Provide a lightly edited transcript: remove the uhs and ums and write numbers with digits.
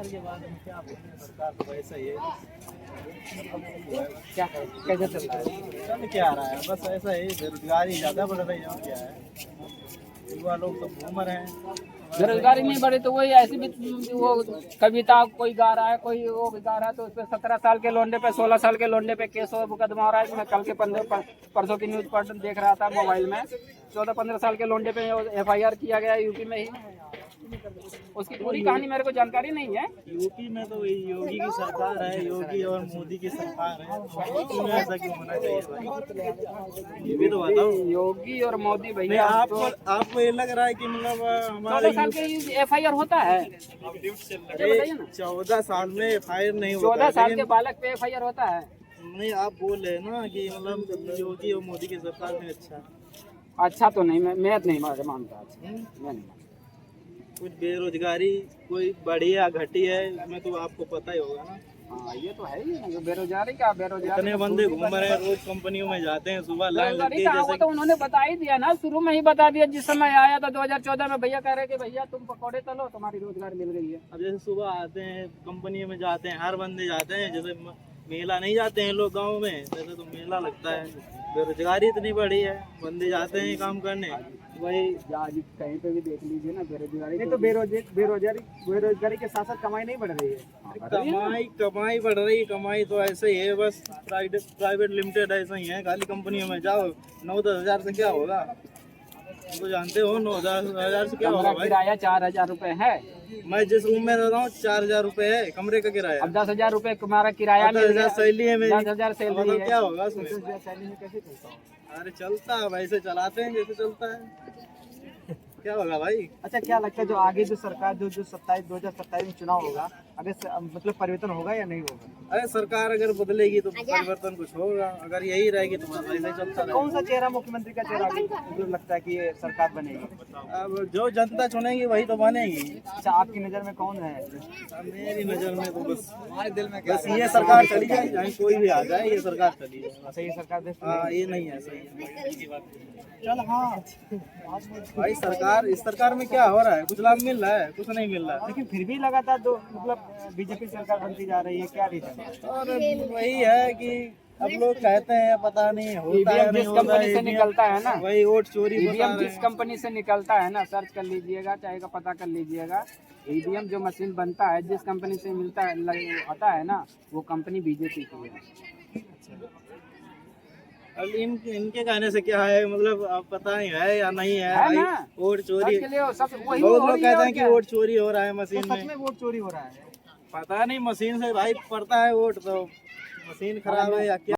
के बारे में क्या बोले, सरकार तो वैसा ही है। क्या है, कैसे चल रहा है? चल क्या रहा है, बस ऐसा ही, बेरोजगारी ज्यादा बढ़ रही है और क्या है, युवा लोग सब घूम रहे हैं। बेरोजगारी नहीं बढ़ी तो वही ऐसे भी वो कविता कोई गा रहा है, कोई वो गा रहा है, तो उस पर 17 साल के लोंडे पे 16 साल के लोंडे पे केस और मुकदमा हो रहा है। मैं कल के परसों की न्यूज पर देख रहा था मोबाइल में, 14-15 साल के लोंडे पे FIR किया गया यूपी में ही। उसकी पूरी कहानी मेरे को जानकारी नहीं है। यूपी में तो वही योगी की सरकार है, योगी और मोदी की सरकार है, यूपी में ऐसा क्यों होना चाहिए भाई, ये भी तो बताओ। योगी और मोदी नहीं, भैया आपको ये लग रहा है कि मतलब 14 साल के FIR होता है, ये बताइए ना। 14 साल में FIR नहीं होता 14 साल लेकिन के बालक पे FIR होता है। नहीं, आप बोल रहे हैं ना कि मतलब योगी और मोदी की सरकार में अच्छा अच्छा तो नहीं, मैं नहीं मानता। मैं नहीं मानता। कुछ बेरोजगारी कोई बढ़ी है घटी है, इसमें तो आपको पता ही होगा ना। हाँ ये तो है ही, बेरोजगारी का बेरोजगारी इतने बंदे घूम रहे हैं, रोज कंपनियों में जाते हैं, सुबह लाइन लगती है। का वो जैसे तो उन्होंने बता ही दिया ना, शुरू में ही बता दिया। जिस समय आया था 2014 में, भैया कह रहे कि भैया तुम पकौड़े तलो, तुम्हारी रोजगार मिल गई है। अब जैसे सुबह आते हैं कंपनियों में जाते हैं, हर बंदे जाते हैं, जैसे मेला नहीं जाते हैं लोग गाँव में, वैसे तो मेला लगता है। बेरोजगारी इतनी बढ़ी है, बंदे जाते हैं काम करने। वही आज कहीं पे भी देख लीजिए ना, बेरोजगारी नहीं तो बेरोजगारी के साथ साथ कमाई नहीं बढ़ रही है। कमाई बढ़ रही है, कमाई तो ऐसे ही है, बस प्राइवेट लिमिटेड ऐसा ही है। खाली कंपनियों में जाओ, 9-10 हज़ार से क्या होगा, तो जानते हो 9-10 हज़ार से क्या होगा भाई। किराया 4,000 रुपए है। मैं जिस रूम में रहता हूँ 4,000 रुपए है कमरे का किराया। अब 10,000 रुपए तुम्हारा किराया, 10,000 सैलरी है मेरी। 10,000 सैलरी है, क्या होगा उसमें? 10,000 सैलरी में कैसे चलता हूँ? अरे चलता है, वैसे चलाते हैं जैसे चलता है, क्या होगा भाई। अच्छा, क्या लगता है जो आगे जो सरकार जो 2027 में चुनाव होगा, अगर मतलब परिवर्तन होगा या नहीं होगा? अरे सरकार अगर बदलेगी तो परिवर्तन कुछ होगा, अगर यही रहेगी तो बस ऐसे ही चलता रहेगा। कौन सा चेहरा, मुख्यमंत्री का चेहरा मतलब लगता है कि ये सरकार बनेगी? अब जो जनता चुनेगी वही तो बनेगी। अच्छा, आपकी नज़र में कौन है? मेरी नजर में तो बस हमारे दिल में बस ये सरकार चली जाए, चाहे कोई भी आ जाए, ये सरकार चली जाए। सही सरकार देश में? हाँ, ये नहीं है सही है। चल हाँ भाई सरकार, इस सरकार में क्या हो रहा है, कुछ लाभ मिल रहा है? कुछ नहीं मिल रहा है। लेकिन फिर भी लगातार तो मतलब बीजेपी सरकार बनती जा रही है, क्या रीजन है? और वही है कि अब लोग कहते हैं पता नहीं होता है, नहीं जिस होता कंपनी से है, निकलता है ना, वही वोट चोरी बता ईवीएम रहे जिस हैं। कंपनी से निकलता है ना, सर्च कर लीजिएगा, चाहे का पता कर लीजिएगा। ईवीएम जो मशीन बनता है, जिस कंपनी से मिलता है आता है ना, वो कंपनी बीजेपी की है। अब इनके कहने से क्या है, मतलब अब पता नहीं है या नहीं है, है भाई ना? वोट चोरी। के लिए सब वही बहुत हो लोग रही है, कहते और हैं कि क्या? वोट चोरी हो रहा है तो मशीन सच में। में वोट चोरी हो रहा है? पता नहीं, मशीन से भाई पड़ता है वोट, तो मशीन खराब है या क्या।